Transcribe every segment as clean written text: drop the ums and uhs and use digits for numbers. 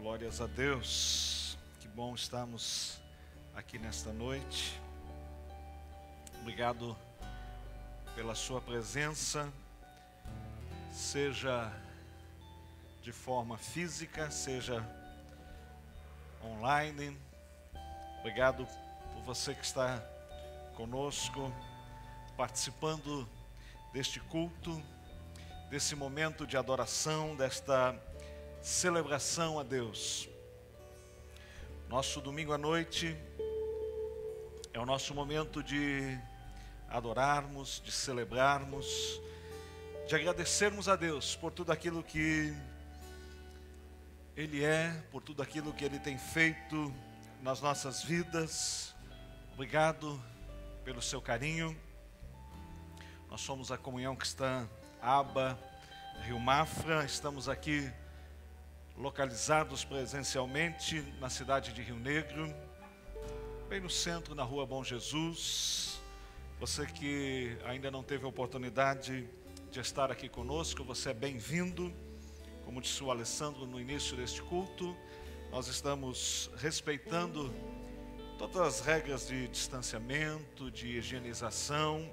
Glórias a Deus, que bom estarmos aqui nesta noite. Obrigado pela sua presença, seja de forma física, seja online. Obrigado por você que está conosco, participando deste culto, desse momento de adoração, desta celebração a Deus. Nosso domingo à noite é o nosso momento de adorarmos, de celebrarmos, de agradecermos a Deus por tudo aquilo que Ele é, por tudo aquilo que Ele tem feito nas nossas vidas. Obrigado pelo seu carinho. Nós somos a Comunhão Cristã Aba, Rio Mafra. Estamos aqui localizados presencialmente na cidade de Rio Negro, bem no centro, na Rua Bom Jesus. Você que ainda não teve a oportunidade de estar aqui conosco, você é bem-vindo. Como disse o Alessandro no início deste culto, nós estamos respeitando todas as regras de distanciamento, de higienização,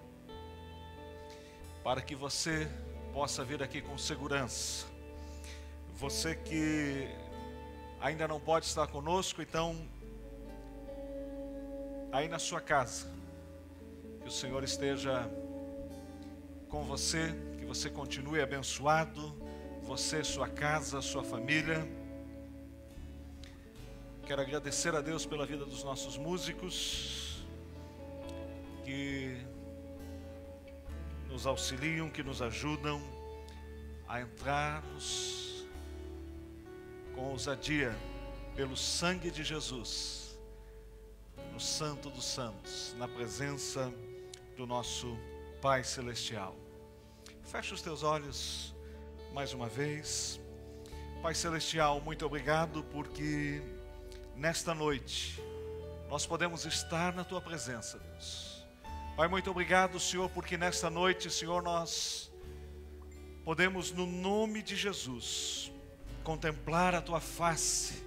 para que você possa vir aqui com segurança. Você que ainda não pode estar conosco, então, aí na sua casa, que o Senhor esteja com você, que você continue abençoado, você, sua casa, sua família. Quero agradecer a Deus pela vida dos nossos músicos, que nos auxiliam, que nos ajudam a entrarmos com ousadia pelo sangue de Jesus, no Santo dos Santos, na presença do nosso Pai Celestial. Feche os teus olhos mais uma vez. Pai Celestial, muito obrigado porque nesta noite nós podemos estar na Tua presença, Deus. Pai, muito obrigado, Senhor, porque nesta noite, Senhor, nós podemos, no nome de Jesus, contemplar a Tua face.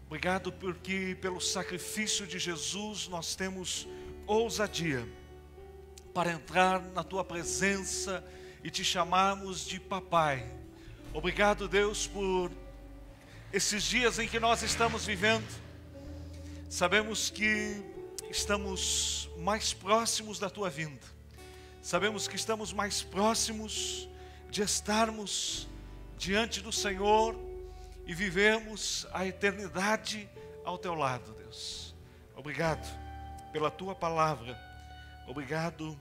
Obrigado porque pelo sacrifício de Jesus nós temos ousadia para entrar na Tua presença e Te chamarmos de Papai. Obrigado, Deus, por esses dias em que nós estamos vivendo. Sabemos que estamos mais próximos da Tua vinda. Sabemos que estamos mais próximos de estarmos diante do Senhor e vivemos a eternidade ao Teu lado, Deus. Obrigado pela Tua palavra. Obrigado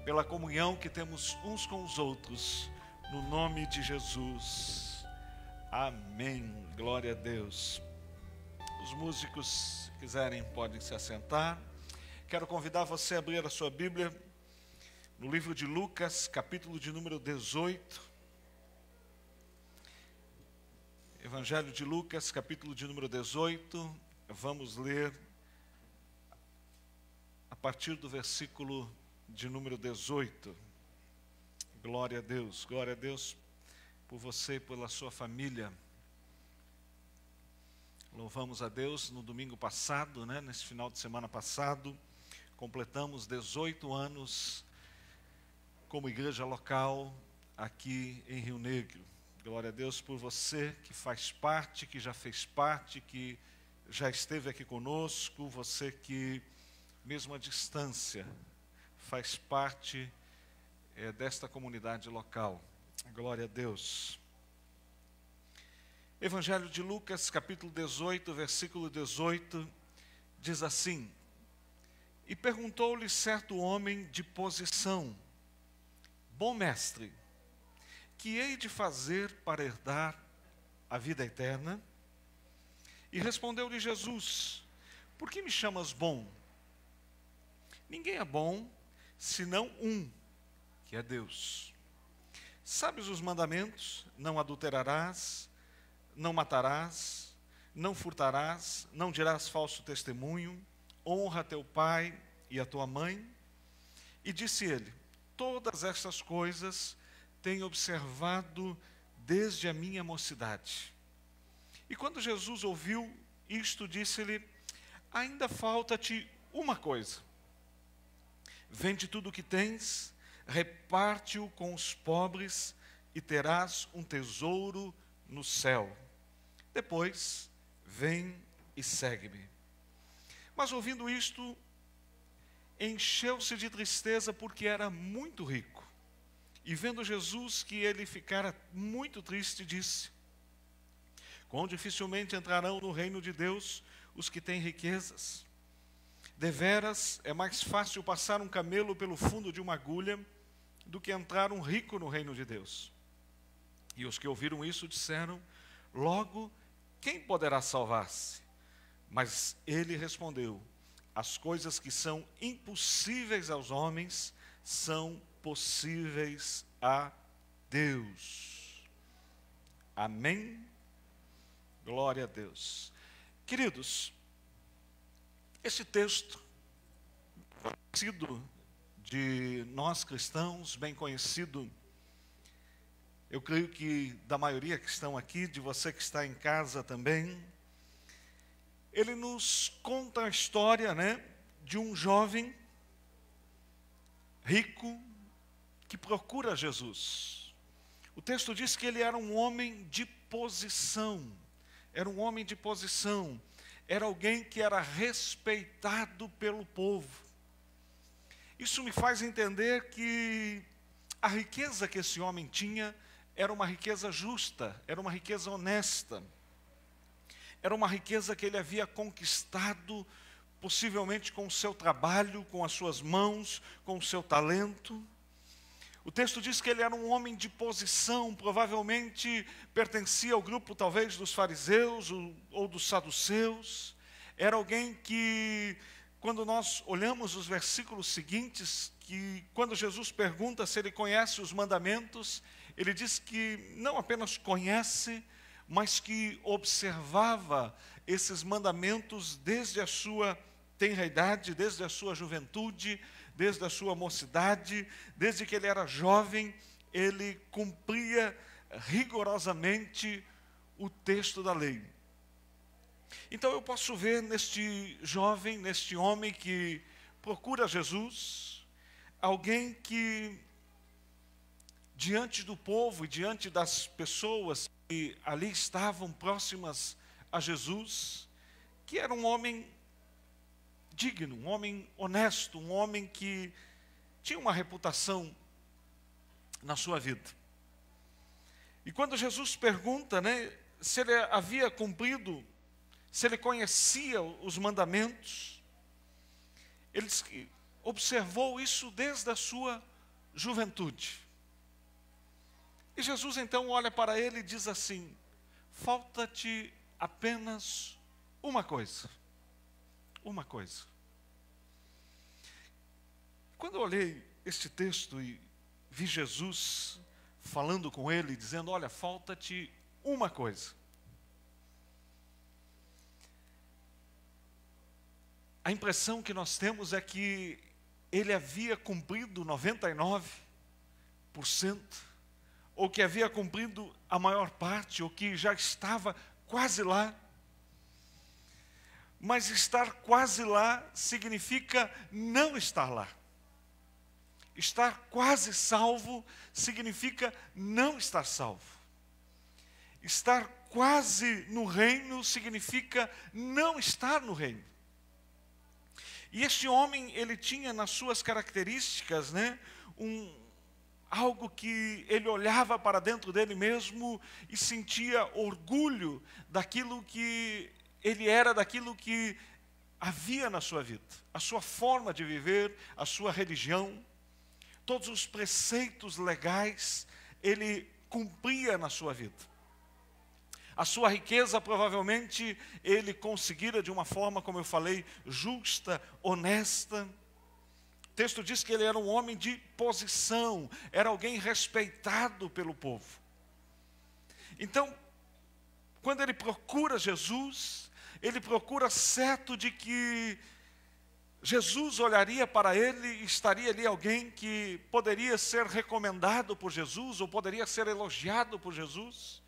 pela comunhão que temos uns com os outros, no nome de Jesus. Amém. Glória a Deus. Os músicos, se quiserem, podem se assentar. Quero convidar você a abrir a sua Bíblia no livro de Lucas, capítulo de número 18. Evangelho de Lucas, capítulo de número 18. Vamos ler a partir do versículo de número 18. Glória a Deus por você e pela sua família. Louvamos a Deus. No domingo passado, nesse final de semana passado, completamos 18 anos como igreja local aqui em Rio Negro. Glória a Deus por você que faz parte, que já fez parte, que já esteve aqui conosco, você que, mesmo à distância, faz parte desta comunidade local. Glória a Deus. Evangelho de Lucas, capítulo 18, versículo 18, diz assim: E perguntou-lhe certo homem de posição: Bom mestre, que hei de fazer para herdar a vida eterna? E respondeu-lhe Jesus: Por que me chamas bom? Ninguém é bom, senão um, que é Deus. Sabes os mandamentos? Não adulterarás, não matarás, não furtarás, não dirás falso testemunho, honra teu pai e a tua mãe. E disse ele: Todas estas coisas tenho observado desde a minha mocidade. E quando Jesus ouviu isto, disse-lhe: ainda falta-te uma coisa. Vende tudo o que tens, reparte-o com os pobres e terás um tesouro no céu. Depois, vem e segue-me. Mas ouvindo isto, encheu-se de tristeza porque era muito rico. E vendo Jesus que ele ficara muito triste, disse: quão dificilmente entrarão no reino de Deus os que têm riquezas. Deveras é mais fácil passar um camelo pelo fundo de uma agulha do que entrar um rico no reino de Deus. E os que ouviram isso disseram: logo, quem poderá salvar-se? Mas ele respondeu: as coisas que são impossíveis aos homens são possíveis a Deus. Amém? Glória a Deus. Queridos, esse texto, conhecido de nós cristãos, bem conhecido, eu creio que da maioria que estão aqui, de você que está em casa também, ele nos conta a história, de um jovem rico que procura Jesus. O texto diz que ele era um homem de posição. Era um homem de posição. Era alguém que era respeitado pelo povo. Isso me faz entender que a riqueza que esse homem tinha era uma riqueza justa, era uma riqueza honesta. Era uma riqueza que ele havia conquistado, possivelmente com o seu trabalho, com as suas mãos, com o seu talento. O texto diz que ele era um homem de posição, provavelmente pertencia ao grupo talvez dos fariseus ou dos saduceus. Era alguém que, quando nós olhamos os versículos seguintes, que quando Jesus pergunta se ele conhece os mandamentos, ele diz que não apenas conhece, mas que observava esses mandamentos desde a sua tenra idade, desde a sua juventude, desde a sua mocidade, desde que ele era jovem, ele cumpria rigorosamente o texto da lei. Então eu posso ver neste jovem, neste homem que procura Jesus, alguém que, diante do povo e diante das pessoas que ali estavam próximas a Jesus, que era um homem digno, um homem honesto, um homem que tinha uma reputação na sua vida. E quando Jesus pergunta, se ele havia cumprido, se ele conhecia os mandamentos, ele diz que observou isso desde a sua juventude. E Jesus então olha para ele e diz assim: falta-te apenas uma coisa. Uma coisa. Quando eu olhei este texto e vi Jesus falando com ele, dizendo: olha, falta-te uma coisa. A impressão que nós temos é que ele havia cumprido 99%, ou que havia cumprido a maior parte, ou que já estava quase lá. Mas estar quase lá significa não estar lá. Estar quase salvo significa não estar salvo. Estar quase no reino significa não estar no reino. E este homem, ele tinha nas suas características, algo que ele olhava para dentro dele mesmo e sentia orgulho daquilo que ele era, daquilo que havia na sua vida. A sua forma de viver, a sua religião, todos os preceitos legais, ele cumpria na sua vida. A sua riqueza, provavelmente, ele conseguira de uma forma, como eu falei, justa, honesta. O texto diz que ele era um homem de posição, era alguém respeitado pelo povo. Então, quando ele procura Jesus, ele procura certo de que Jesus olharia para ele e estaria ali alguém que poderia ser recomendado por Jesus, ou poderia ser elogiado por Jesus.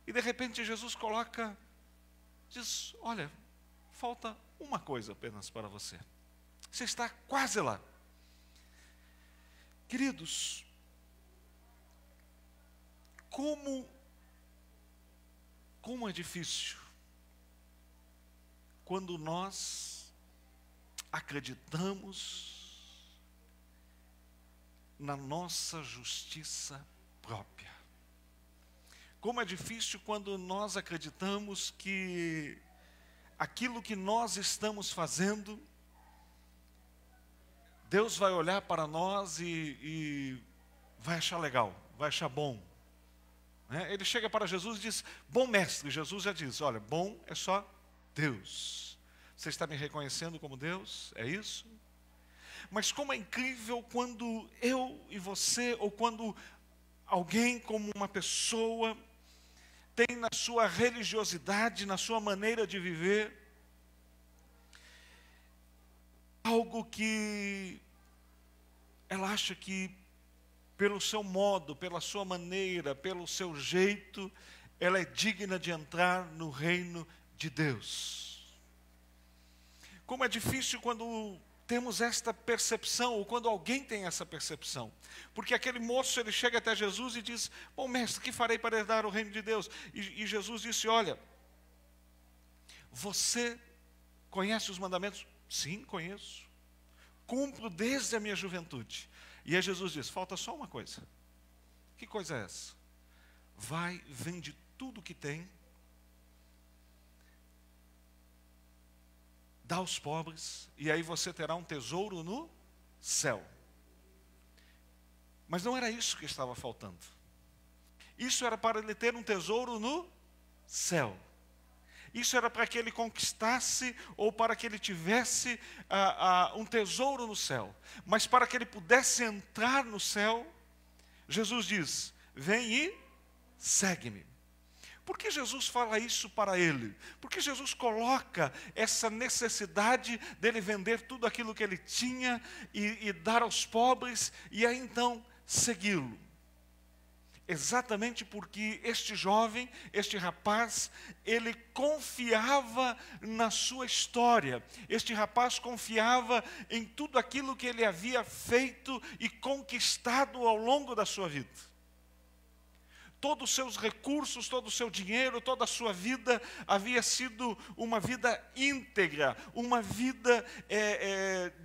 E de repente Jesus diz, olha, falta uma coisa apenas para você. Você está quase lá. Queridos, como é difícil quando nós acreditamos na nossa justiça própria. Como é difícil quando nós acreditamos que aquilo que nós estamos fazendo, Deus vai olhar para nós e vai achar legal, vai achar bom. Ele chega para Jesus e diz, bom mestre. Jesus já diz, olha, bom é só Deus. Você está me reconhecendo como Deus? É isso? Mas como é incrível quando eu e você, ou quando alguém como uma pessoa, tem na sua religiosidade, na sua maneira de viver, algo que ela acha que, pelo seu modo, pela sua maneira, pelo seu jeito, ela é digna de entrar no reino de Deus. Como é difícil quando temos esta percepção, ou quando alguém tem essa percepção. Porque aquele moço, ele chega até Jesus e diz, bom mestre, que farei para herdar o reino de Deus? E Jesus disse, olha, você conhece os mandamentos? Sim, conheço. Cumpro desde a minha juventude. E aí Jesus diz, falta só uma coisa. Que coisa é essa? Vai, vende tudo que tem, dá aos pobres, e aí você terá um tesouro no céu. Mas não era isso que estava faltando. Isso era para ele ter um tesouro no céu. Isso era para que ele conquistasse, ou para que ele tivesse um tesouro no céu. Mas para que ele pudesse entrar no céu, Jesus diz, vem e segue-me. Por que Jesus fala isso para ele? Porque Jesus coloca essa necessidade dele vender tudo aquilo que ele tinha e dar aos pobres, e aí então segui-lo. Exatamente porque este jovem, este rapaz, ele confiava na sua história. Este rapaz confiava em tudo aquilo que ele havia feito e conquistado ao longo da sua vida. Todos os seus recursos, todo o seu dinheiro, toda a sua vida havia sido uma vida íntegra, uma vida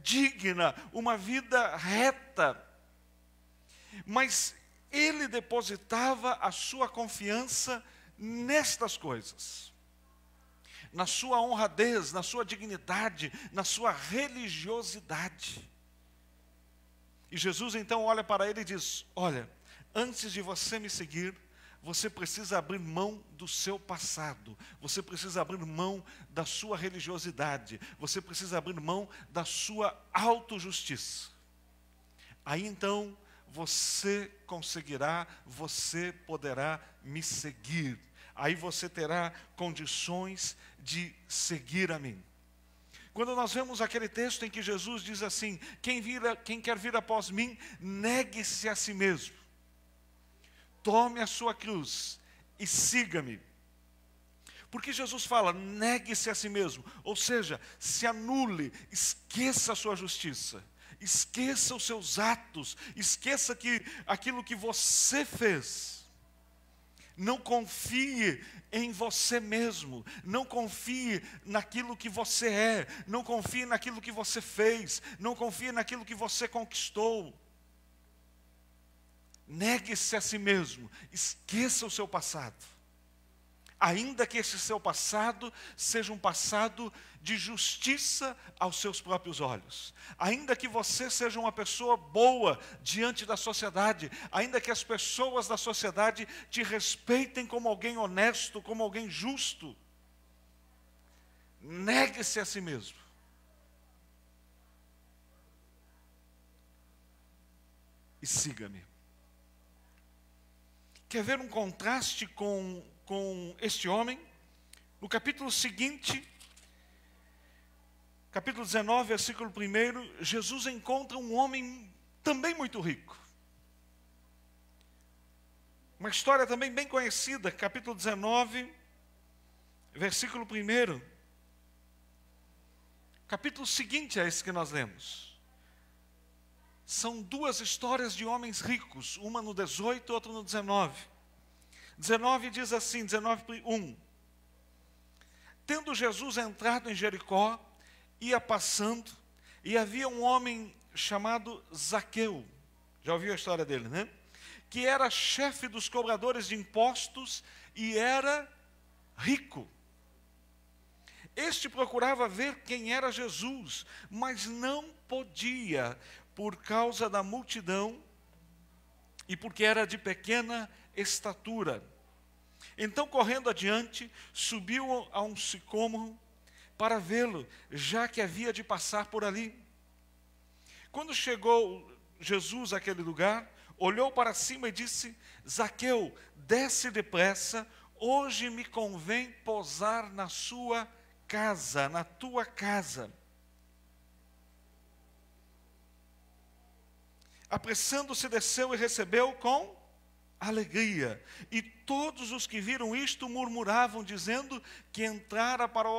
digna, uma vida reta. Mas ele depositava a sua confiança nestas coisas. Na sua honradez, na sua dignidade, na sua religiosidade. E Jesus então olha para ele e diz, olha, antes de você me seguir, você precisa abrir mão do seu passado. Você precisa abrir mão da sua religiosidade. Você precisa abrir mão da sua autojustiça. Aí então você conseguirá, você poderá me seguir. Aí você terá condições de seguir a mim. Quando nós vemos aquele texto em que Jesus diz assim, quem quer vir após mim, negue-se a si mesmo. Tome a sua cruz e siga-me. Porque Jesus fala, negue-se a si mesmo. Ou seja, se anule, esqueça a sua justiça. Esqueça os seus atos, esqueça aquilo que você fez. Não confie em você mesmo, não confie naquilo que você é, não confie naquilo que você fez, não confie naquilo que você conquistou. Negue-se a si mesmo, esqueça o seu passado. Ainda que esse seu passado seja um passado de justiça aos seus próprios olhos. Ainda que você seja uma pessoa boa diante da sociedade. Ainda que as pessoas da sociedade te respeitem como alguém honesto, como alguém justo. Negue-se a si mesmo. E siga-me. Quer ver um contraste com este homem? No capítulo seguinte, capítulo 19, versículo 1, Jesus encontra um homem também muito rico. Uma história também bem conhecida, capítulo 19, versículo 1. Capítulo seguinte a esse que nós lemos. São duas histórias de homens ricos, uma no 18 e outra no 19. 19 diz assim, 19:1. Tendo Jesus entrado em Jericó, ia passando, e havia um homem chamado Zaqueu. Já ouviu a história dele, né? Que era chefe dos cobradores de impostos e era rico. Este procurava ver quem era Jesus, mas não podia, por causa da multidão e porque era de pequena estatura. Então, correndo adiante, subiu a um sicômoro para vê-lo, já que havia de passar por ali. Quando chegou Jesus àquele lugar, olhou para cima e disse: Zaqueu, desce depressa, hoje me convém posar na sua casa, na tua casa. Apressando-se, desceu e recebeu com alegria. E todos os que viram isto murmuravam, dizendo que entrara para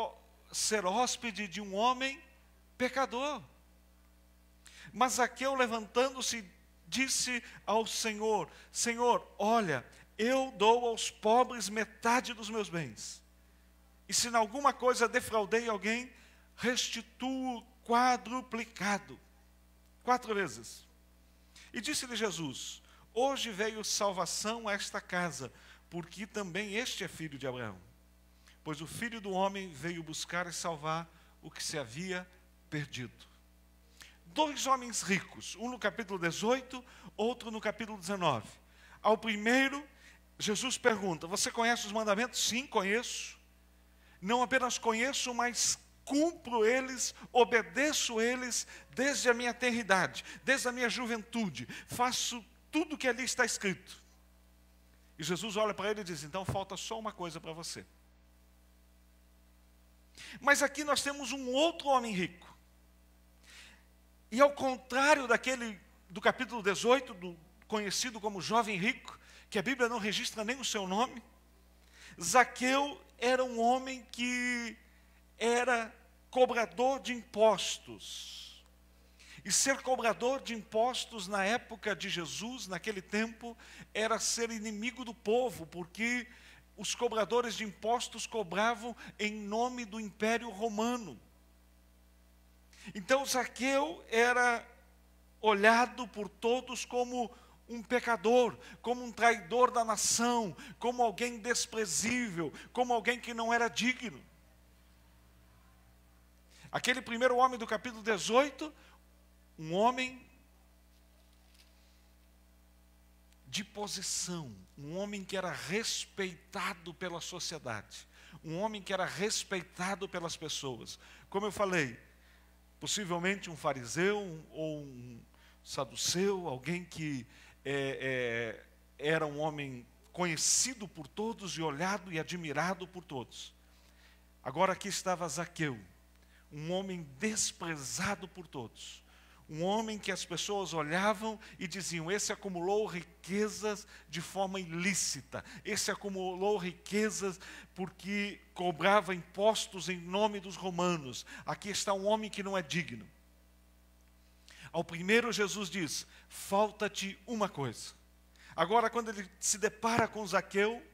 ser hóspede de um homem pecador. Mas Zaqueu, levantando-se, disse ao Senhor: Senhor, olha, eu dou aos pobres metade dos meus bens. E se em alguma coisa defraudei alguém, restituo quadruplicado. 4 vezes. E disse-lhe Jesus: hoje veio salvação a esta casa, porque também este é filho de Abraão. Pois o Filho do Homem veio buscar e salvar o que se havia perdido. 2 homens ricos, um no capítulo 18, outro no capítulo 19. Ao primeiro, Jesus pergunta: você conhece os mandamentos? Sim, conheço. Não apenas conheço, mas cumpro eles, obedeço eles desde a minha tenridade, desde a minha juventude. Faço tudo o que ali está escrito. E Jesus olha para ele e diz: então falta só uma coisa para você. Mas aqui nós temos um outro homem rico. E ao contrário daquele do capítulo 18, conhecido como jovem rico, que a Bíblia não registra nem o seu nome, Zaqueu era um homem que era cobrador de impostos. E ser cobrador de impostos na época de Jesus, naquele tempo, era ser inimigo do povo, porque os cobradores de impostos cobravam em nome do Império Romano. Então Zaqueu era olhado por todos como um pecador, como um traidor da nação, como alguém desprezível, como alguém que não era digno. Aquele primeiro homem do capítulo 18, um homem de posição, um homem que era respeitado pela sociedade, um homem que era respeitado pelas pessoas. Como eu falei, possivelmente um fariseu ou um saduceu, alguém que era um homem conhecido por todos e olhado e admirado por todos. Agora aqui estava Zaqueu, um homem desprezado por todos. Um homem que as pessoas olhavam e diziam: esse acumulou riquezas de forma ilícita. Esse acumulou riquezas porque cobrava impostos em nome dos romanos. Aqui está um homem que não é digno. Ao primeiro Jesus diz: falta-te uma coisa. Agora, quando ele se depara com Zaqueu,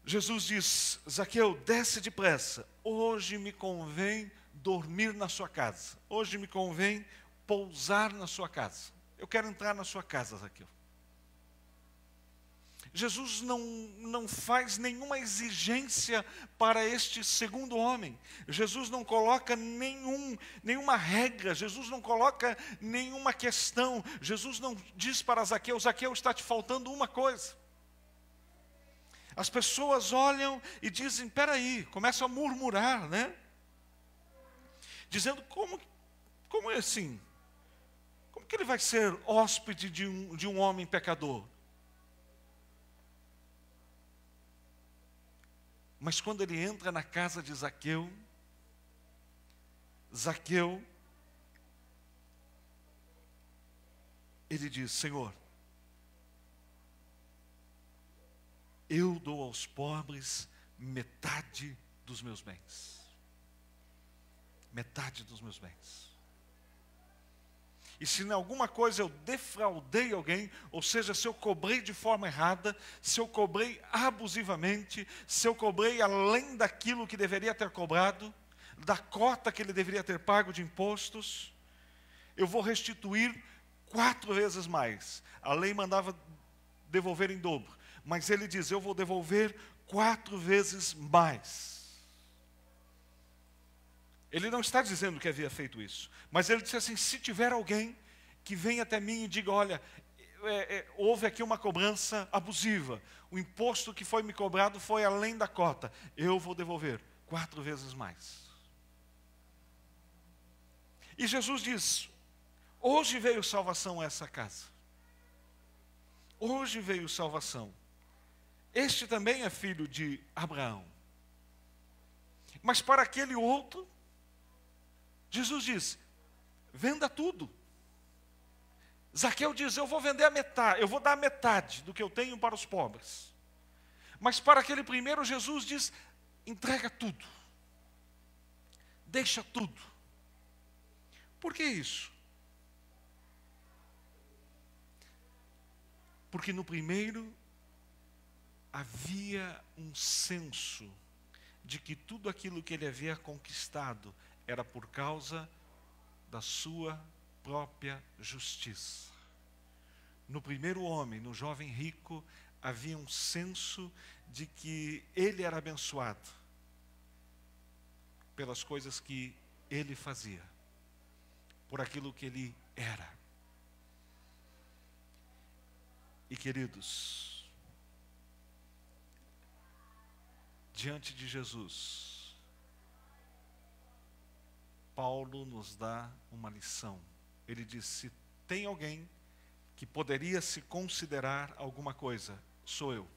Jesus diz: Zaqueu, desce depressa. Hoje me convém dormir na sua casa. Hoje me convém pousar na sua casa. Eu quero entrar na sua casa, Zaqueu. Jesus não faz nenhuma exigência para este segundo homem. Jesus não coloca nenhuma regra. Jesus não coloca nenhuma questão. Jesus não diz para Zaqueu: Zaqueu, está te faltando uma coisa. As pessoas olham e dizem: peraí, começam a murmurar, né? Dizendo: como é assim? Como que ele vai ser hóspede de um homem pecador? Mas quando ele entra na casa de Zaqueu, ele diz: Senhor, eu dou aos pobres metade dos meus bens. Metade dos meus bens. E se em alguma coisa eu defraudei alguém, ou seja, se eu cobrei de forma errada, se eu cobrei abusivamente, se eu cobrei além daquilo que deveria ter cobrado, da cota que ele deveria ter pago de impostos, eu vou restituir 4 vezes mais. A lei mandava devolver em dobro, mas ele diz, eu vou devolver 4 vezes mais. Ele não está dizendo que havia feito isso, mas ele disse assim, se tiver alguém que venha até mim e diga, olha, houve aqui uma cobrança abusiva, o imposto que foi me cobrado foi além da cota, eu vou devolver 4 vezes mais. E Jesus diz, hoje veio salvação a essa casa. Hoje veio salvação. Este também é filho de Abraão. Mas para aquele outro, Jesus diz, venda tudo. Zaqueu diz, eu vou vender a metade, eu vou dar a metade do que eu tenho para os pobres. Mas para aquele primeiro, Jesus diz, entrega tudo. Deixa tudo. Por que isso? Porque no primeiro havia um senso de que tudo aquilo que ele havia conquistado era por causa da sua própria justiça. No primeiro homem, no jovem rico, havia um senso de que ele era abençoado pelas coisas que ele fazia, por aquilo que ele era. E queridos, diante de Jesus, Paulo nos dá uma lição. Ele diz, se tem alguém que poderia se considerar alguma coisa, sou eu.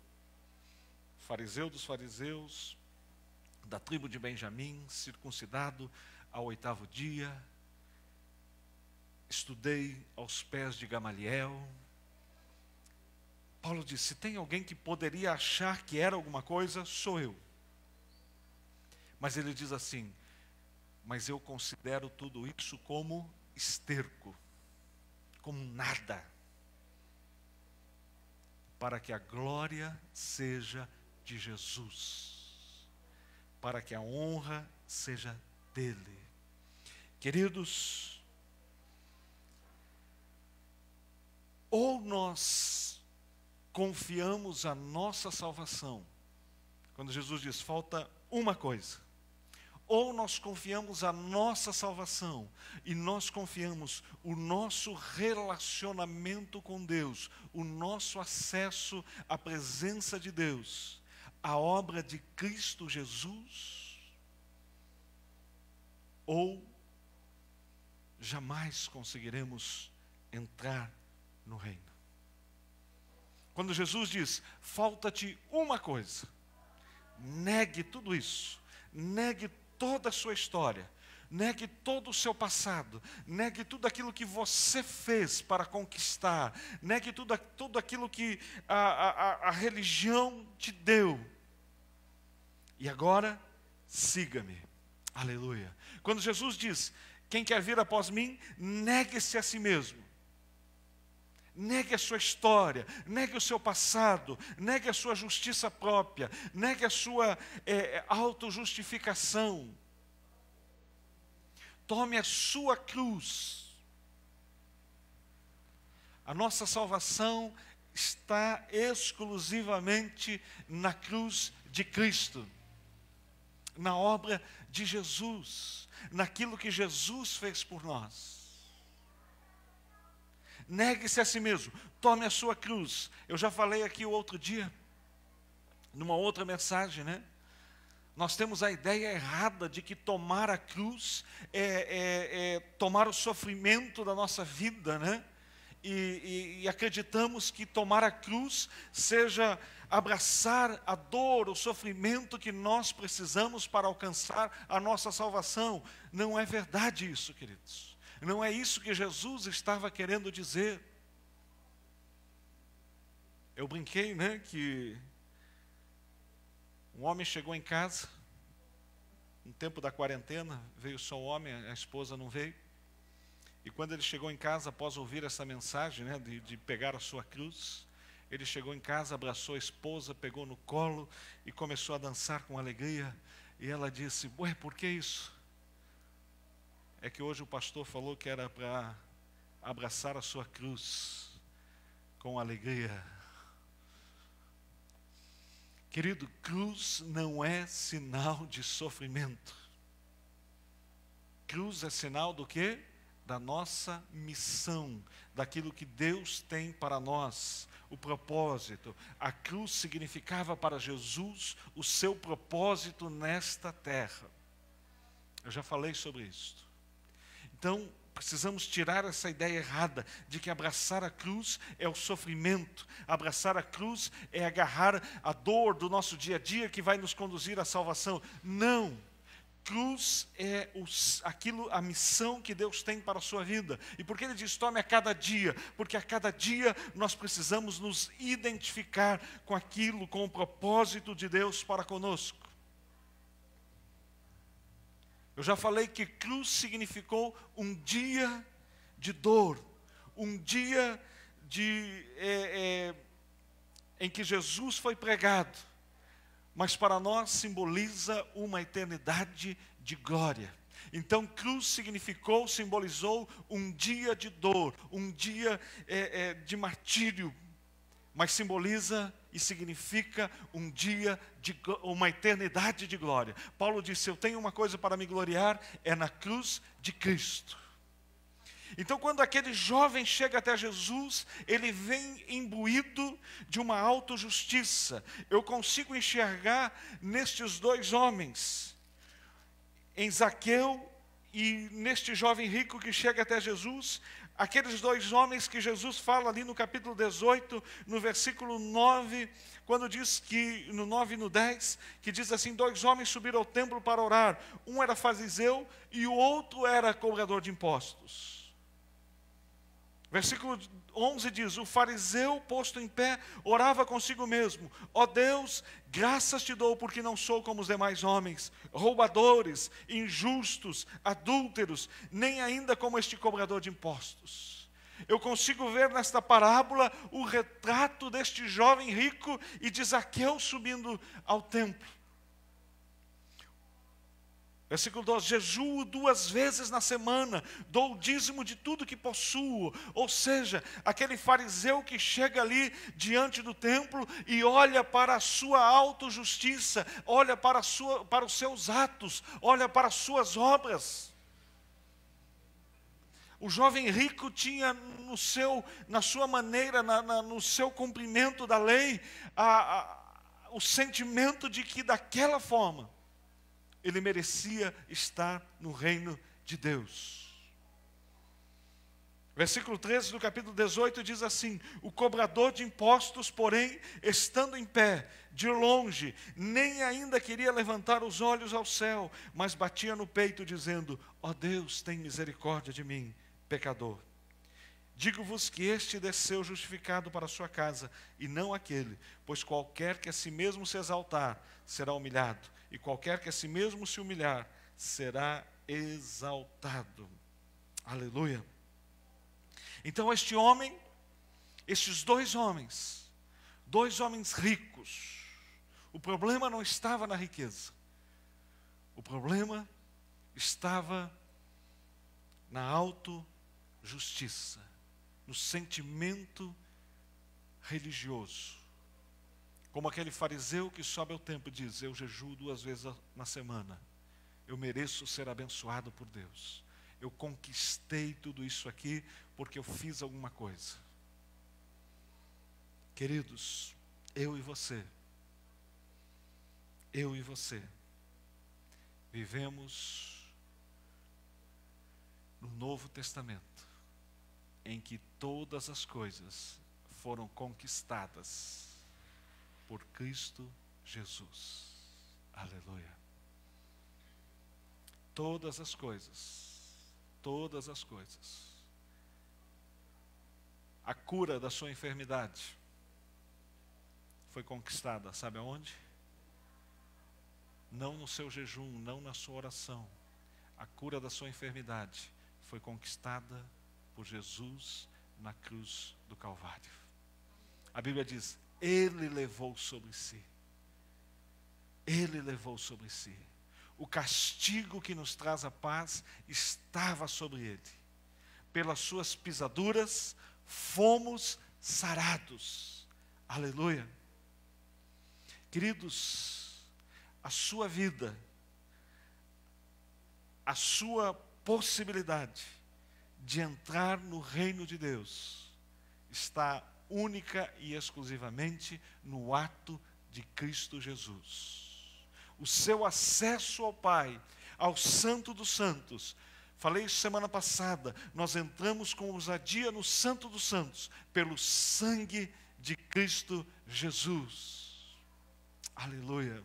Fariseu dos fariseus, da tribo de Benjamim, circuncidado ao 8º dia, estudei aos pés de Gamaliel. Paulo diz, se tem alguém que poderia achar que era alguma coisa, sou eu. Mas ele diz assim, mas eu considero tudo isso como esterco, como nada, para que a glória seja de Jesus, para que a honra seja dele. Queridos, ou nós confiamos a nossa salvação, quando Jesus diz, falta uma coisa, ou nós confiamos a nossa salvação, e nós confiamos o nosso relacionamento com Deus, o nosso acesso à presença de Deus, a obra de Cristo Jesus, ou jamais conseguiremos entrar no reino. Quando Jesus diz, falta-te uma coisa, negue tudo isso, negue toda a sua história, negue todo o seu passado, negue tudo aquilo que você fez para conquistar, negue tudo aquilo que a religião te deu. E agora, siga-me. Aleluia. Quando Jesus diz, quem quer vir após mim, negue-se a si mesmo. Negue a sua história, negue o seu passado, negue a sua justiça própria, negue a sua autojustificação. Tome a sua cruz. A nossa salvação está exclusivamente na cruz de Cristo, na obra de Jesus, naquilo que Jesus fez por nós. Negue-se a si mesmo, tome a sua cruz. Eu já falei aqui o outro dia, numa outra mensagem, né? Nós temos a ideia errada de que tomar a cruz é tomar o sofrimento da nossa vida, né? E acreditamos que tomar a cruz seja abraçar a dor, o sofrimento que nós precisamos para alcançar a nossa salvação. Não é verdade isso, queridos. Não é isso que Jesus estava querendo dizer. Eu brinquei, né, que Um homem chegou em casa, no tempo da quarentena, veio só o homem, a esposa não veio. E quando ele chegou em casa, após ouvir essa mensagem, né, de pegar a sua cruz, ele chegou em casa, abraçou a esposa, pegou no colo e começou a dançar com alegria. E ela disse: ué, por que isso? É que hoje o pastor falou que era para abraçar a sua cruz com alegria. Querido, cruz não é sinal de sofrimento. Cruz é sinal do quê? Da nossa missão, daquilo que Deus tem para nós, o propósito. A cruz significava para Jesus o seu propósito nesta terra. Eu já falei sobre isso. Então, precisamos tirar essa ideia errada de que abraçar a cruz é o sofrimento. Abraçar a cruz é agarrar a dor do nosso dia a dia que vai nos conduzir à salvação. Não. Cruz é a missão que Deus tem para a sua vida. E por que ele diz, tome a cada dia? Porque a cada dia nós precisamos nos identificar com aquilo, com o propósito de Deus para conosco. Eu já falei que cruz significou um dia de dor, um dia em que Jesus foi pregado, mas para nós simboliza uma eternidade de glória. Então cruz simbolizou um dia de dor, um dia de martírio, mas simboliza e significa um dia uma eternidade de glória. Paulo disse, eu tenho uma coisa para me gloriar, é na cruz de Cristo. Então quando aquele jovem chega até Jesus, ele vem imbuído de uma autojustiça. Eu consigo enxergar nestes dois homens, em Zaqueu e neste jovem rico que chega até Jesus, aqueles dois homens que Jesus fala ali no capítulo 18, no versículo 9, quando diz que, no 9 e no 10, que diz assim, dois homens subiram ao templo para orar, um era fariseu e o outro era cobrador de impostos. Versículo 11 diz, o fariseu posto em pé, orava consigo mesmo, ó Deus, graças te dou porque não sou como os demais homens, roubadores, injustos, adúlteros, nem ainda como este cobrador de impostos. Eu consigo ver nesta parábola o retrato deste jovem rico e de Zaqueu subindo ao templo. Versículo 12, jejuo 2 vezes na semana, dou o dízimo de tudo que possuo. Ou seja, aquele fariseu que chega ali diante do templo e olha para a sua autojustiça, olha para os seus atos, olha para as suas obras. O jovem rico tinha na sua maneira, no seu cumprimento da lei, o sentimento de que daquela forma, ele merecia estar no reino de Deus. Versículo 13 do capítulo 18 diz assim, o cobrador de impostos, porém, estando em pé, de longe, nem ainda queria levantar os olhos ao céu, mas batia no peito, dizendo, ó Deus, tem misericórdia de mim, pecador. Digo-vos que este desceu justificado para a sua casa, e não aquele, pois qualquer que a si mesmo se exaltar, será humilhado, e qualquer que a si mesmo se humilhar, será exaltado. Aleluia. Então estes dois homens ricos, o problema não estava na riqueza, o problema estava na autojustiça, no sentimento religioso. Como aquele fariseu que sobe ao templo e diz, eu jejuo 2 vezes na semana, eu mereço ser abençoado por Deus. Eu conquistei tudo isso aqui porque eu fiz alguma coisa. Queridos, eu e você, vivemos no Novo Testamento, em que todas as coisas foram conquistadas por Cristo Jesus. Aleluia. Todas as coisas. A cura da sua enfermidade foi conquistada, sabe aonde? não no seu jejum, não na sua oração. A cura da sua enfermidade foi conquistada por Jesus na cruz do Calvário. A Bíblia diz, Ele levou sobre si. Ele levou sobre si. O castigo que nos traz a paz estava sobre Ele. Pelas suas pisaduras, fomos sarados. Aleluia. Queridos, a sua vida, a sua possibilidade de entrar no reino de Deus está única e exclusivamente no ato de Cristo Jesus. O seu acesso ao Pai, ao Santo dos Santos. Falei isso semana passada, nós entramos com ousadia no Santo dos Santos, pelo sangue de Cristo Jesus. Aleluia.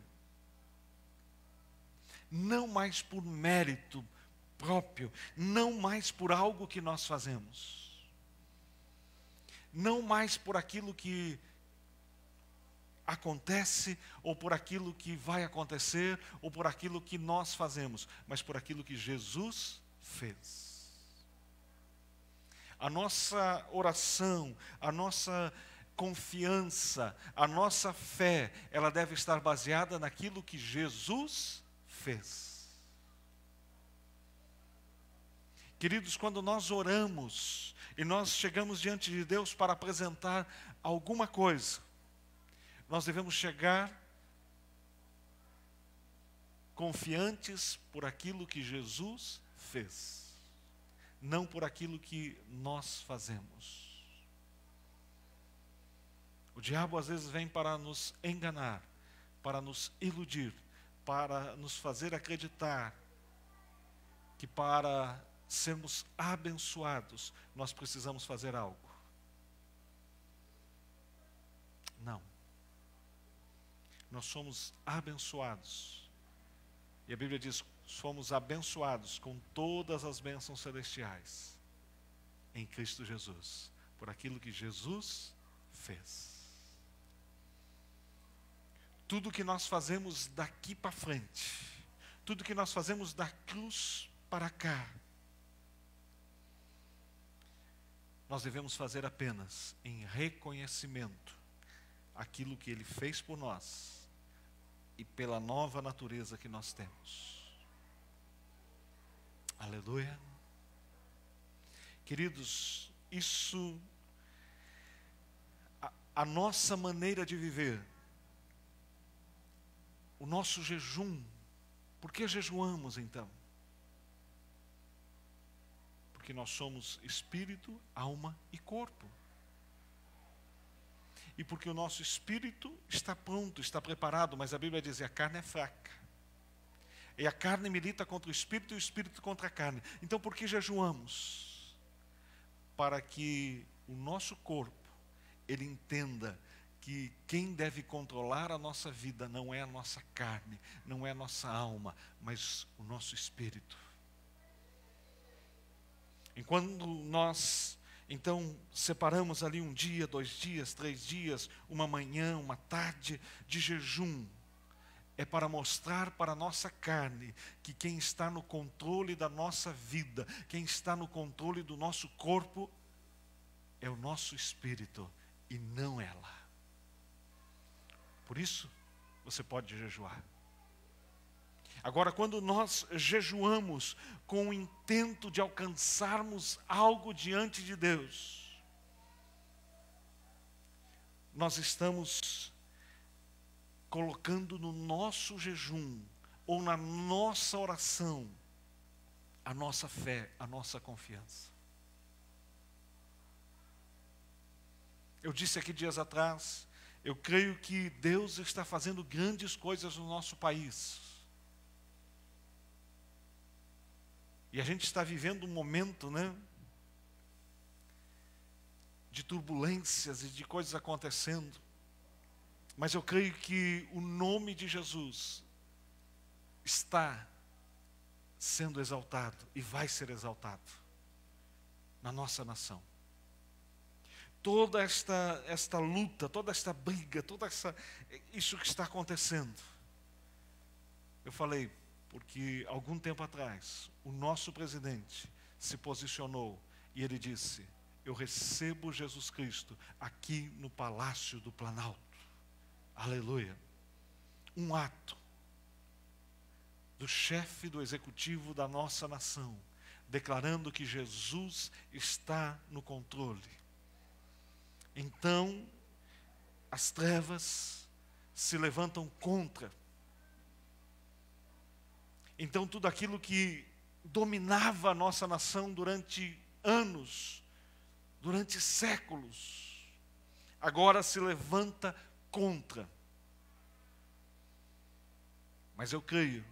Não mais por mérito próprio, não mais por algo que nós fazemos, não mais por aquilo que acontece, ou por aquilo que vai acontecer, ou por aquilo que nós fazemos, mas por aquilo que Jesus fez. A nossa oração, a nossa confiança, a nossa fé, ela deve estar baseada naquilo que Jesus fez. Queridos, quando nós oramos e nós chegamos diante de Deus para apresentar alguma coisa, nós devemos chegar confiantes por aquilo que Jesus fez, não por aquilo que nós fazemos. O diabo às vezes vem para nos enganar, para nos iludir, para nos fazer acreditar que para sermos abençoados nós precisamos fazer algo. Não. Nós somos abençoados. E a Bíblia diz, somos abençoados com todas as bênçãos celestiais em Cristo Jesus, por aquilo que Jesus fez. Tudo que nós fazemos daqui para frente, tudo que nós fazemos da cruz para cá, nós devemos fazer apenas em reconhecimento aquilo que Ele fez por nós e pela nova natureza que nós temos. Aleluia. Queridos, isso, a nossa maneira de viver, o nosso jejum, por que jejuamos então? Porque nós somos espírito, alma e corpo. E porque o nosso espírito está pronto, está preparado, mas a Bíblia diz que a carne é fraca. E a carne milita contra o espírito e o espírito contra a carne. Então por que jejuamos? Para que o nosso corpo, ele entenda que quem deve controlar a nossa vida não é a nossa carne, não é a nossa alma, mas o nosso espírito. Enquanto nós então separamos ali um dia, 2 dias, 3 dias, uma manhã, uma tarde de jejum, é para mostrar para a nossa carne que quem está no controle da nossa vida, quem está no controle do nosso corpo, é o nosso espírito e não ela. Por isso, você pode jejuar. Agora, quando nós jejuamos com o intento de alcançarmos algo diante de Deus, nós estamos colocando no nosso jejum, ou na nossa oração, a nossa fé, a nossa confiança. Eu disse aqui dias atrás, eu creio que Deus está fazendo grandes coisas no nosso país. E a gente está vivendo um momento, de turbulências e de coisas acontecendo. Mas eu creio que o nome de Jesus está sendo exaltado e vai ser exaltado na nossa nação. Toda esta luta, toda esta briga, isso que está acontecendo, Eu falei, porque algum tempo atrás, o nosso presidente se posicionou e ele disse: eu recebo Jesus Cristo aqui no Palácio do Planalto. Aleluia. Um ato do chefe do executivo da nossa nação, declarando que Jesus está no controle. Então, as trevas se levantam contra. Então, tudo aquilo que dominava a nossa nação durante anos, durante séculos, agora se levanta contra. Mas eu creio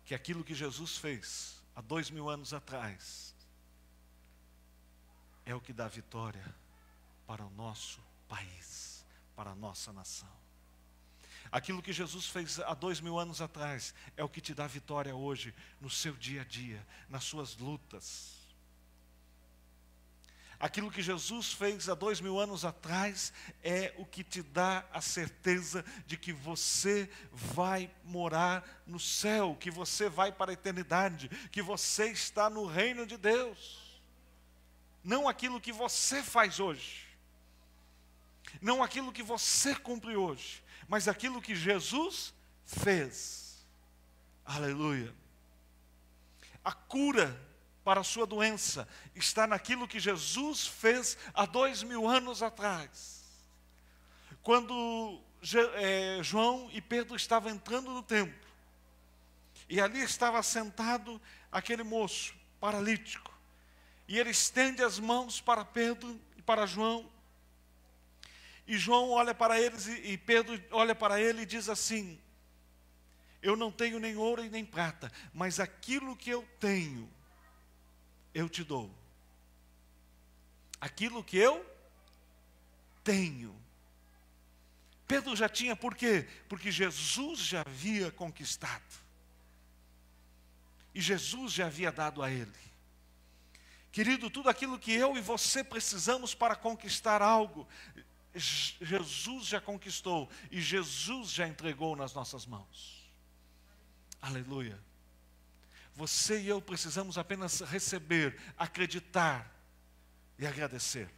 que aquilo que Jesus fez há 2000 anos atrás é o que dá vitória para o nosso país, para a nossa nação. Aquilo que Jesus fez há 2000 anos atrás é o que te dá vitória hoje, no seu dia a dia, nas suas lutas. Aquilo que Jesus fez há 2000 anos atrás é o que te dá a certeza de que você vai morar no céu, que você vai para a eternidade, que você está no reino de Deus. Não aquilo que você faz hoje, não aquilo que você cumpre hoje, mas aquilo que Jesus fez. Aleluia. A cura para a sua doença está naquilo que Jesus fez há 2000 anos atrás. Quando João e Pedro estavam entrando no templo, e ali estava sentado aquele moço paralítico, e ele estende as mãos para Pedro e para João, e João olha para eles e Pedro olha para ele e diz assim: eu não tenho nem ouro e nem prata, mas aquilo que eu tenho, eu te dou. Aquilo que eu tenho. Pedro já tinha, por quê? Porque Jesus já havia conquistado. E Jesus já havia dado a ele. Querido, tudo aquilo que eu e você precisamos para conquistar algo, Jesus já conquistou e Jesus já entregou nas nossas mãos. Aleluia. Você e eu precisamos apenas receber, acreditar e agradecer.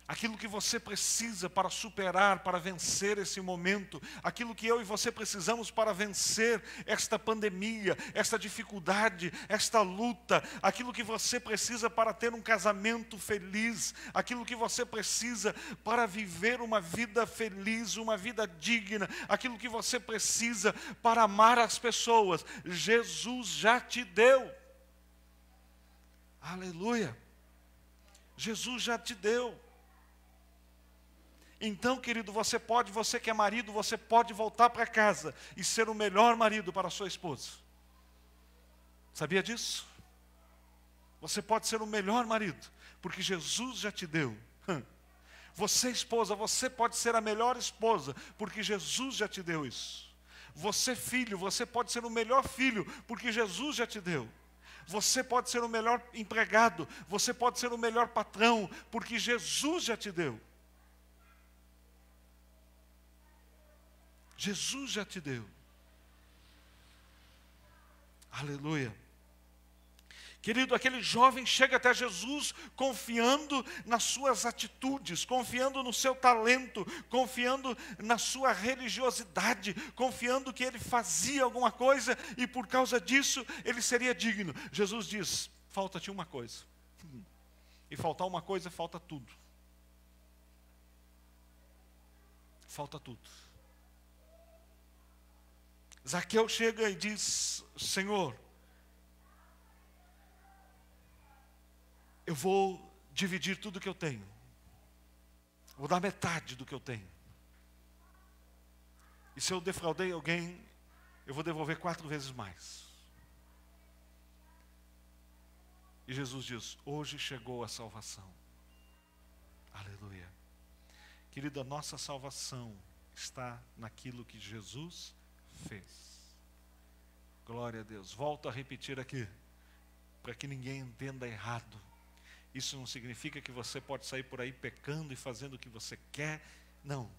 Aquilo que você precisa para superar, para vencer esse momento, aquilo que eu e você precisamos para vencer esta pandemia, esta dificuldade, esta luta, aquilo que você precisa para ter um casamento feliz, aquilo que você precisa para viver uma vida feliz, uma vida digna, aquilo que você precisa para amar as pessoas, Jesus já te deu. Aleluia. Jesus já te deu. Então, querido, você que é marido, você pode voltar para casa e ser o melhor marido para a sua esposa. Sabia disso? Você pode ser o melhor marido, porque Jesus já te deu. Você, esposa, você pode ser a melhor esposa, porque Jesus já te deu isso. Você, filho, você pode ser o melhor filho, porque Jesus já te deu. Você pode ser o melhor empregado, você pode ser o melhor patrão, porque Jesus já te deu. Jesus já te deu. Aleluia. Querido, aquele jovem chega até Jesus confiando nas suas atitudes, confiando no seu talento, confiando na sua religiosidade, confiando que ele fazia alguma coisa e por causa disso ele seria digno. Jesus diz: falta-te uma coisa. E faltar uma coisa, falta tudo. Falta tudo. Zaqueu chega e diz: Senhor, eu vou dividir tudo que eu tenho. Vou dar metade do que eu tenho. E se eu defraudei alguém, eu vou devolver 4 vezes mais. E Jesus diz: hoje chegou a salvação. Aleluia. Querida, a nossa salvação está naquilo que Jesus fez. Glória a Deus. Volto a repetir aqui, para que ninguém entenda errado. Isso não significa que você pode sair por aí pecando e fazendo o que você quer. Não.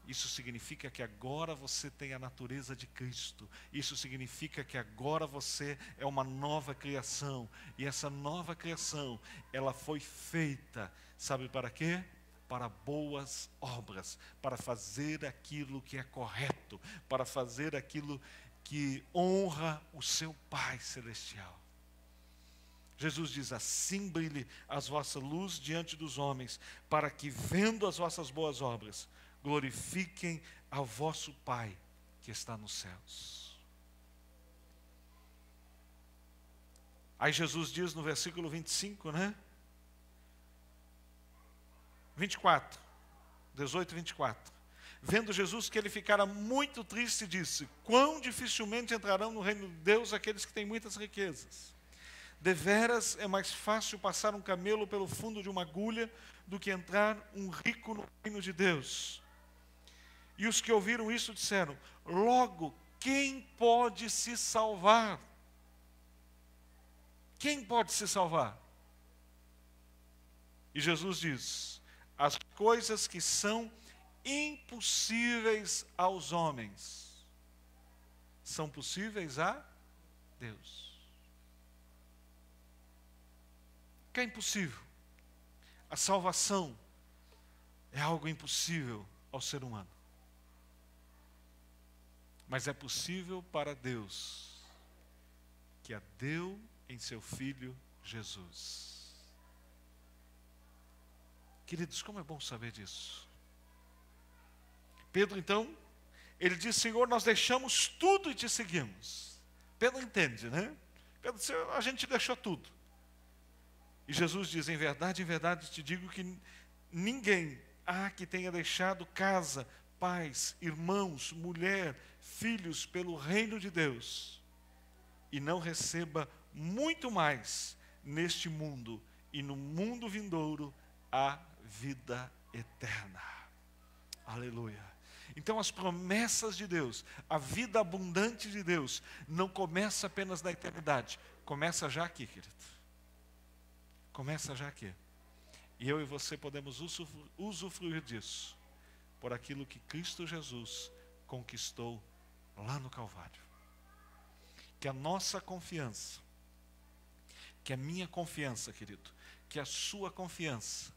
Isso significa que agora você tem a natureza de Cristo. Isso significa que agora você é uma nova criação. E essa nova criação, ela foi feita, sabe para quê? Para boas obras, para fazer aquilo que é correto, para fazer aquilo que honra o seu Pai Celestial. Jesus diz: assim brilhe a vossa luz diante dos homens, para que, vendo as vossas boas obras, glorifiquem ao vosso Pai que está nos céus. Aí Jesus diz no versículo 25, né? 24, 18 e 24. Vendo Jesus que ele ficara muito triste, disse: quão dificilmente entrarão no reino de Deus aqueles que têm muitas riquezas. Deveras é mais fácil passar um camelo pelo fundo de uma agulha do que entrar um rico no reino de Deus. E os que ouviram isso disseram: logo, quem pode se salvar? Quem pode se salvar? E Jesus diz: as coisas que são impossíveis aos homens são possíveis a Deus. O que é impossível? A salvação é algo impossível ao ser humano. Mas é possível para Deus, que a deu em seu Filho Jesus. Queridos, como é bom saber disso. Pedro, então, ele diz: Senhor, nós deixamos tudo e te seguimos. Pedro entende, né? Pedro disse: a gente deixou tudo. E Jesus diz: em verdade te digo que ninguém há que tenha deixado casa, pais, irmãos, mulher, filhos pelo reino de Deus e não receba muito mais neste mundo e no mundo vindouro a vida eterna. Aleluia. Então as promessas de Deus, a vida abundante de Deus, não começa apenas na eternidade, começa já aqui, querido. Começa já aqui. E eu e você podemos usufruir disso, por aquilo que Cristo Jesus conquistou lá no Calvário. Que a nossa confiança, que a minha confiança, querido, que a sua confiança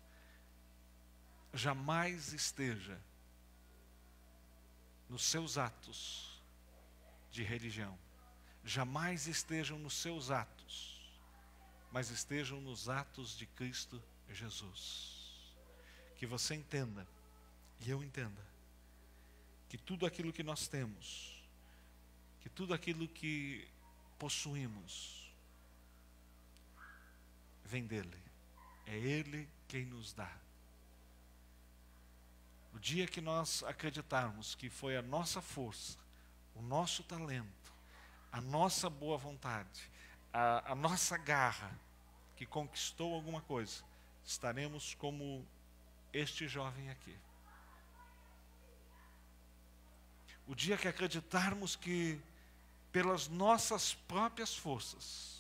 jamais esteja nos seus atos de religião, jamais estejam nos seus atos, mas estejam nos atos de Cristo Jesus. Que você entenda, e eu entenda, que tudo aquilo que nós temos, que tudo aquilo que possuímos, vem dele. É ele quem nos dá. O dia que nós acreditarmos que foi a nossa força, o nosso talento, a nossa boa vontade, a nossa garra que conquistou alguma coisa, estaremos como este jovem aqui. O dia que acreditarmos que pelas nossas próprias forças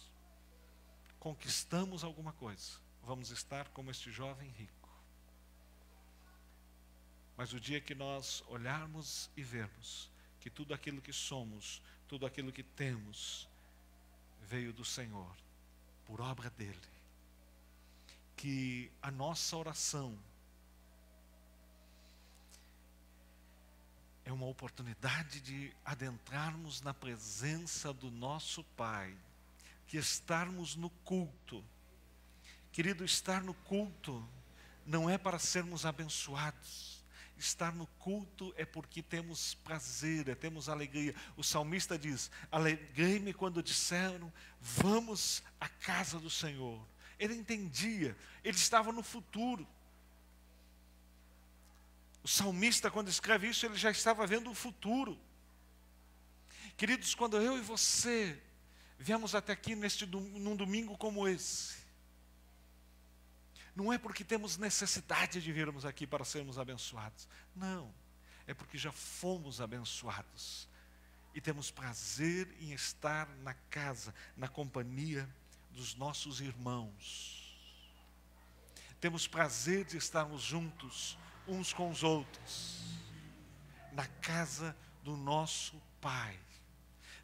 conquistamos alguma coisa, vamos estar como este jovem rico. Mas o dia que nós olharmos e vermos que tudo aquilo que somos, tudo aquilo que temos, veio do Senhor, por obra dele, que a nossa oração é uma oportunidade de adentrarmos na presença do nosso Pai, que estarmos no culto. Querido, estar no culto não é para sermos abençoados. Estar no culto é porque temos prazer, temos alegria. O salmista diz: alegrei-me quando disseram, vamos à casa do Senhor. Ele entendia, ele estava no futuro. O salmista, quando escreve isso, ele já estava vendo o futuro. Queridos, quando eu e você viemos até aqui num domingo como esse, não é porque temos necessidade de virmos aqui para sermos abençoados. Não, é porque já fomos abençoados. E temos prazer em estar na casa, na companhia dos nossos irmãos. Temos prazer de estarmos juntos uns com os outros. na casa do nosso Pai.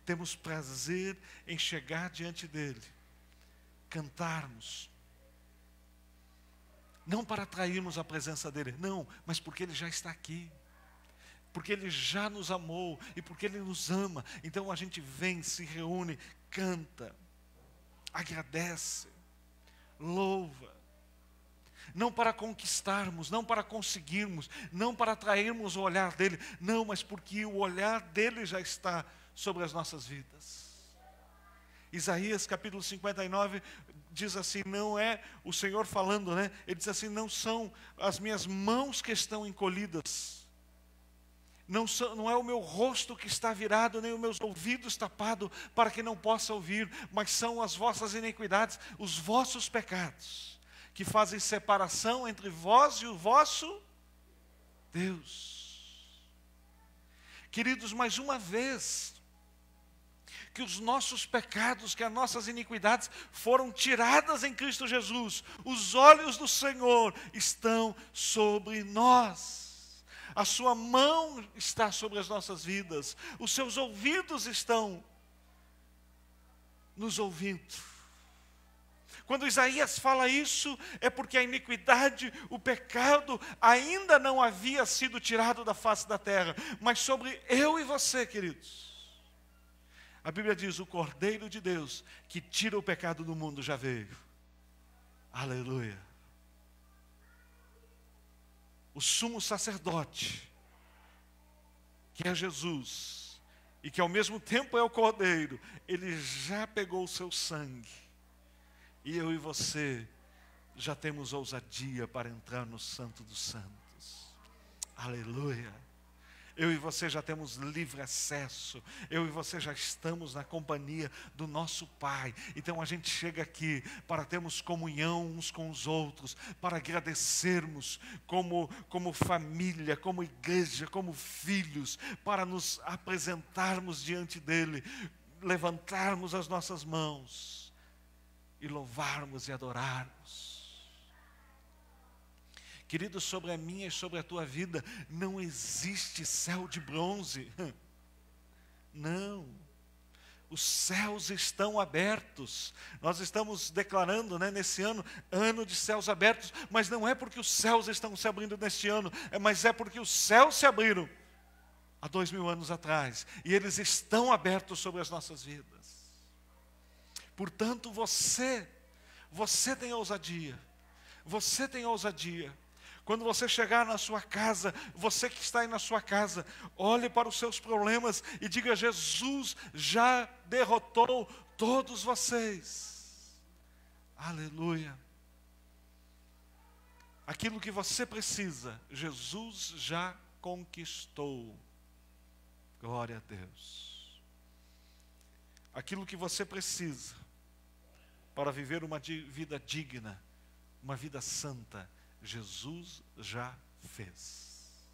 Temos prazer em chegar diante dele, cantarmos, não para atrairmos a presença dele, não, mas porque ele já está aqui, porque ele já nos amou e porque ele nos ama. Então a gente vem, se reúne, canta, agradece, louva, não para conquistarmos, não para conseguirmos, não para atrairmos o olhar dele, não, mas porque o olhar dele já está sobre as nossas vidas. Isaías capítulo 59 diz assim, não é o Senhor falando, né? Ele diz assim, não são as minhas mãos que estão encolhidas, não é o meu rosto que está virado, nem os meus ouvidos tapados para que não possa ouvir, mas são as vossas iniquidades, os vossos pecados, que fazem separação entre vós e o vosso Deus. Queridos, mais uma vez, que os nossos pecados, que as nossas iniquidades foram tiradas em Cristo Jesus. Os olhos do Senhor estão sobre nós. A sua mão está sobre as nossas vidas. Os seus ouvidos estão nos ouvindo. Quando Isaías fala isso, é porque a iniquidade, o pecado, ainda não havia sido tirado da face da terra. Mas sobre eu e você, queridos, a Bíblia diz, o Cordeiro de Deus, que tira o pecado do mundo, já veio. Aleluia. O sumo sacerdote, que é Jesus, e que ao mesmo tempo é o Cordeiro, ele já pegou o seu sangue. E eu e você já temos ousadia para entrar no Santo dos Santos. Aleluia. Eu e você já temos livre acesso. Eu e você já estamos na companhia do nosso Pai. Então a gente chega aqui para termos comunhão uns com os outros, para agradecermos como família, como igreja, como filhos, para nos apresentarmos diante dEle, levantarmos as nossas mãos e louvarmos e adorarmos. Querido, sobre a minha e sobre a tua vida, não existe céu de bronze. Não. Os céus estão abertos. Nós estamos declarando, nesse ano, ano de céus abertos, mas não é porque os céus estão se abrindo neste ano, mas é porque os céus se abriram há 2000 anos atrás, e eles estão abertos sobre as nossas vidas. Portanto, você tem ousadia. Você tem ousadia. Quando você chegar na sua casa, você que está aí na sua casa, olhe para os seus problemas e diga, Jesus já derrotou todos vocês. Aleluia. Aquilo que você precisa, Jesus já conquistou. Glória a Deus. Aquilo que você precisa para viver uma vida digna, uma vida santa, Jesus já fez.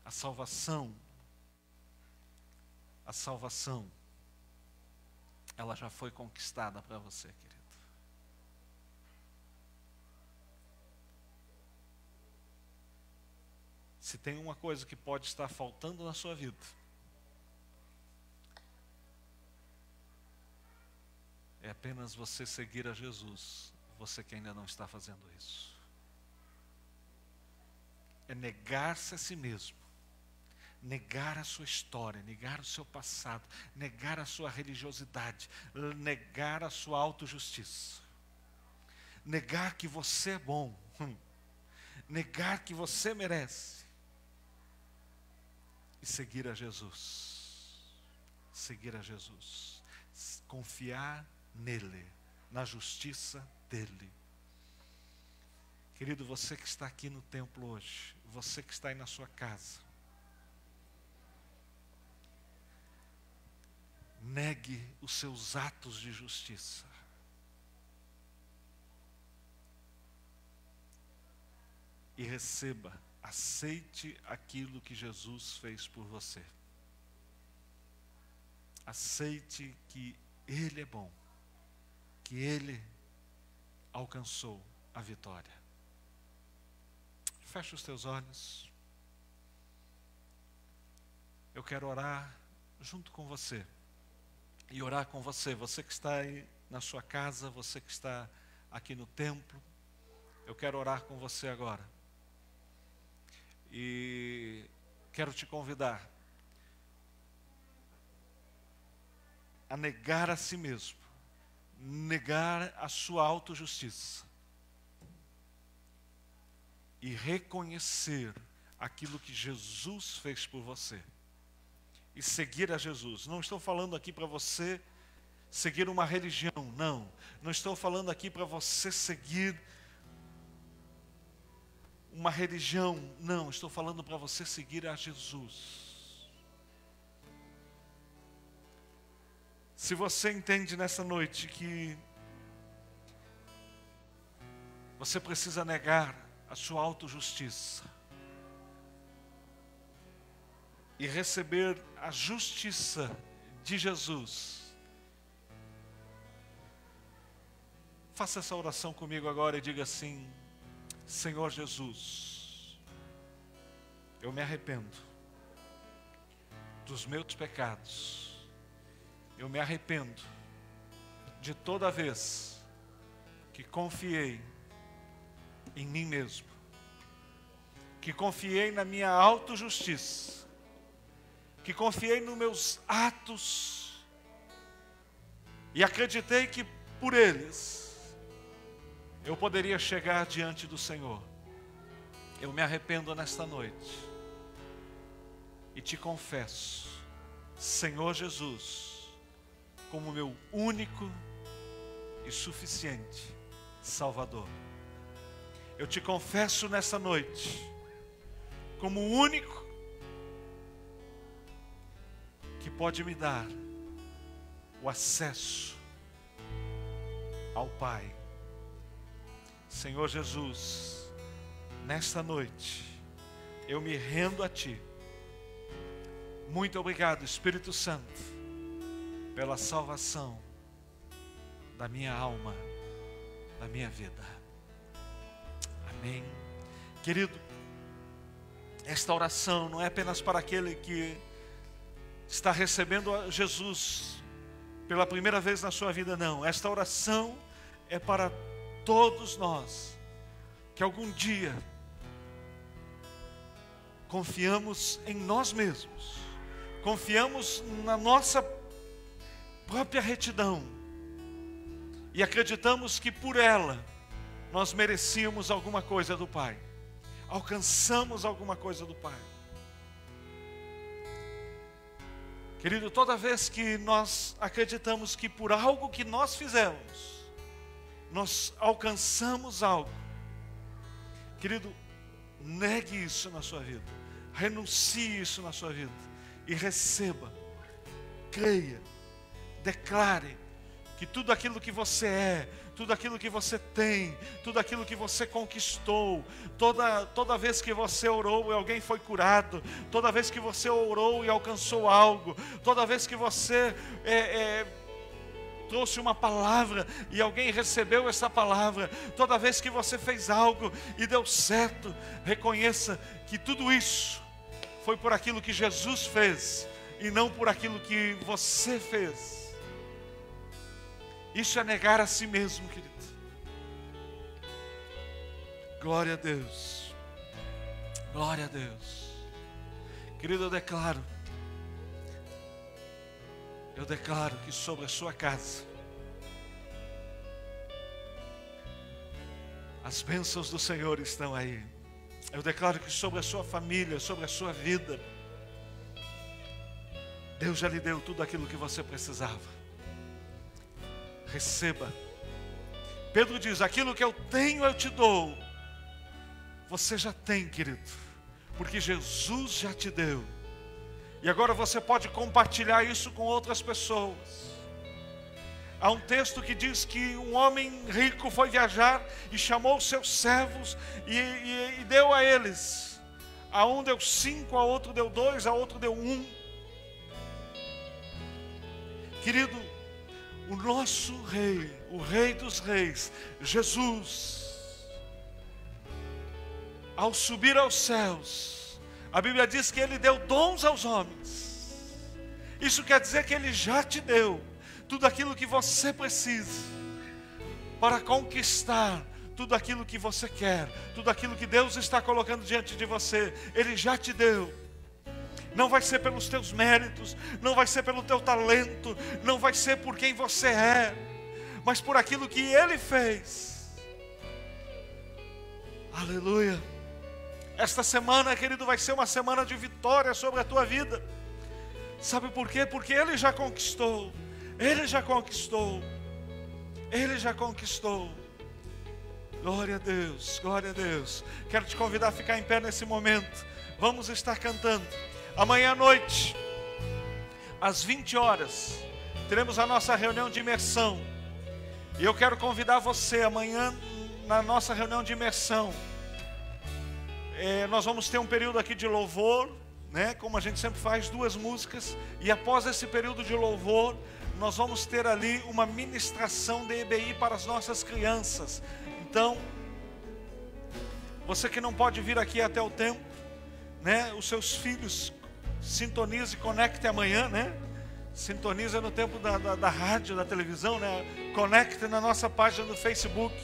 A salvação, ela já foi conquistada para você, querido. Se tem uma coisa que pode estar faltando na sua vida, é apenas você seguir a Jesus. Você que ainda não está fazendo isso. É negar-se a si mesmo. Negar a sua história, negar o seu passado, negar a sua religiosidade, negar a sua autojustiça. Negar que você é bom. Negar que você merece. E seguir a Jesus. Seguir a Jesus. Confiar nele, na justiça dele. Querido, você que está aqui no templo hoje, você que está aí na sua casa, negue os seus atos de justiça. E receba, aceite aquilo que Jesus fez por você. Aceite que Ele é bom, que Ele alcançou a vitória. Feche os teus olhos. eu quero orar junto com você. E orar com você, você que está aí na sua casa, você que está aqui no templo, eu quero orar com você agora. E quero te convidar a negar a si mesmo, negar a sua autojustiça e reconhecer aquilo que Jesus fez por você e seguir a Jesus. Não estou falando aqui para você seguir uma religião, não. Não estou falando aqui para você seguir uma religião, não. Estou falando para você seguir a Jesus. Se você entende nessa noite que você precisa negar a sua autojustiça e receber a justiça de Jesus, faça essa oração comigo agora e diga assim: Senhor Jesus, eu me arrependo dos meus pecados. Eu me arrependo de toda vez que confiei em mim mesmo, que confiei na minha autojustiça, que confiei nos meus atos e acreditei que por eles eu poderia chegar diante do Senhor. Eu me arrependo nesta noite e te confesso, Senhor Jesus, como meu único e suficiente Salvador. Eu te confesso nessa noite como o único que pode me dar o acesso ao Pai. Senhor Jesus, nesta noite eu me rendo a Ti. Muito obrigado, Espírito Santo, pela salvação da minha alma, da minha vida. Amém. Querido, esta oração não é apenas para aquele que está recebendo Jesus pela primeira vez na sua vida, não. Esta oração é para todos nós que algum dia confiamos em nós mesmos, confiamos na nossa própria retidão e acreditamos que por ela nós merecíamos alguma coisa do Pai, alcançamos alguma coisa do Pai. Querido, toda vez que nós acreditamos que por algo que nós fizemos nós alcançamos algo, querido, negue isso na sua vida, renuncie isso na sua vida e receba, creia, declare que tudo aquilo que você é, tudo aquilo que você tem, tudo aquilo que você conquistou, toda vez que você orou e alguém foi curado, toda vez que você orou e alcançou algo, toda vez que você trouxe uma palavra e alguém recebeu essa palavra, toda vez que você fez algo e deu certo, reconheça que tudo isso foi por aquilo que Jesus fez e não por aquilo que você fez. Isso é negar a si mesmo, querido. Glória a Deus. Glória a Deus. Querido, eu declaro que sobre a sua casa as bênçãos do Senhor estão aí. Eu declaro que sobre a sua família, sobre a sua vida, Deus já lhe deu tudo aquilo que você precisava. Receba. Pedro diz: aquilo que eu tenho eu te dou. Você já tem, querido, porque Jesus já te deu. E agora você pode compartilhar isso com outras pessoas. Há um texto que diz que um homem rico foi viajar e chamou os seus servos e deu a eles. A um deu 5, a outro deu 2, a outro deu 1. Querido, o nosso Rei, o Rei dos Reis, Jesus, ao subir aos céus, A Bíblia diz que Ele deu dons aos homens. Isso quer dizer que Ele já te deu tudo aquilo que você precisa para conquistar tudo aquilo que você quer, tudo aquilo que Deus está colocando diante de você. Ele já te deu. Não vai ser pelos teus méritos, não vai ser pelo teu talento, não vai ser por quem você é, mas por aquilo que Ele fez. Aleluia. Esta semana, querido, vai ser uma semana de vitória sobre a tua vida. Sabe por quê? Porque Ele já conquistou. Ele já conquistou. Ele já conquistou. Glória a Deus, glória a Deus. Quero te convidar a ficar em pé nesse momento. Vamos estar cantando. Amanhã à noite, às 20 horas, teremos a nossa reunião de imersão. E eu quero convidar você amanhã na nossa reunião de imersão. Nós vamos ter um período aqui de louvor, né? Como a gente sempre faz, 2 músicas. E após esse período de louvor, nós vamos ter ali uma ministração de EBI para as nossas crianças. Então, você que não pode vir aqui até o tempo, né? Os seus filhos, sintonize e conecte amanhã, né? Sintonize no tempo da rádio, da televisão, né? Conecte na nossa página do Facebook,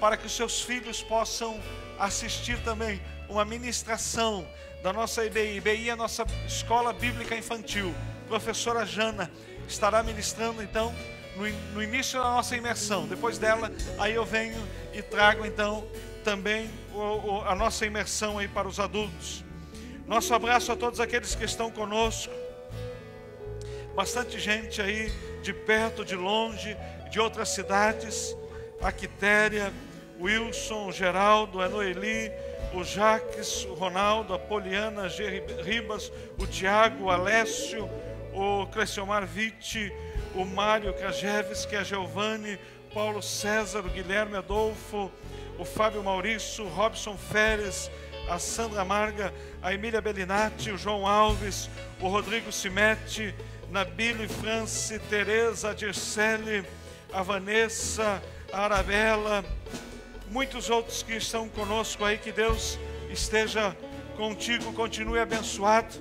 para que os seus filhos possam assistir também uma ministração da nossa IBI. IBI é a nossa Escola Bíblica Infantil. Professora Jana estará ministrando então no início da nossa imersão. Depois dela, aí eu venho e trago então também a nossa imersão aí para os adultos. Nosso abraço a todos aqueles que estão conosco. Bastante gente aí de perto, de longe, de outras cidades. A Quitéria, o Wilson, o Geraldo, a Noeli, o Jaques, o Ronaldo, a Poliana, G. Ribas, o Tiago, o Alessio, o Cleciomar Vitti, o Mário Krajeves, que é a Giovanni, Paulo César, o Guilherme Adolfo, o Fábio Maurício, o Robson Feres, a Sandra Marga, a Emília Bellinati, o João Alves, o Rodrigo Cimete, Nabile France, Tereza, a Dircele, a Vanessa, a Arabella, muitos outros que estão conosco aí. Que Deus esteja contigo, continue abençoado.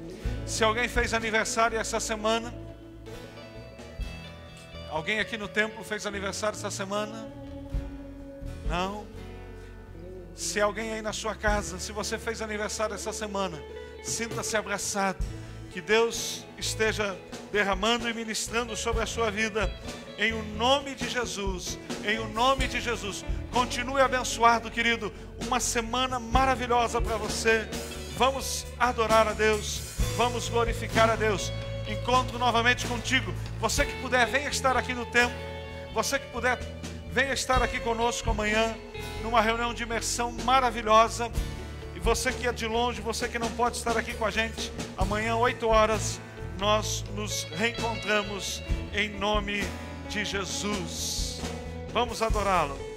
Se alguém fez aniversário essa semana, alguém aqui no templo fez aniversário essa semana? Não? Se alguém aí na sua casa, se você fez aniversário essa semana, sinta-se abraçado. Que Deus esteja derramando e ministrando sobre a sua vida, em o nome de Jesus, em o nome de Jesus. Continue abençoado, querido. Uma semana maravilhosa para você. Vamos adorar a Deus, vamos glorificar a Deus. Encontro novamente contigo. Você que puder, venha estar aqui no templo. Você que puder, venha estar aqui conosco amanhã, numa reunião de imersão maravilhosa. E você que é de longe, você que não pode estar aqui com a gente, amanhã, 8 horas, nós nos reencontramos em nome de Jesus. Vamos adorá-lo.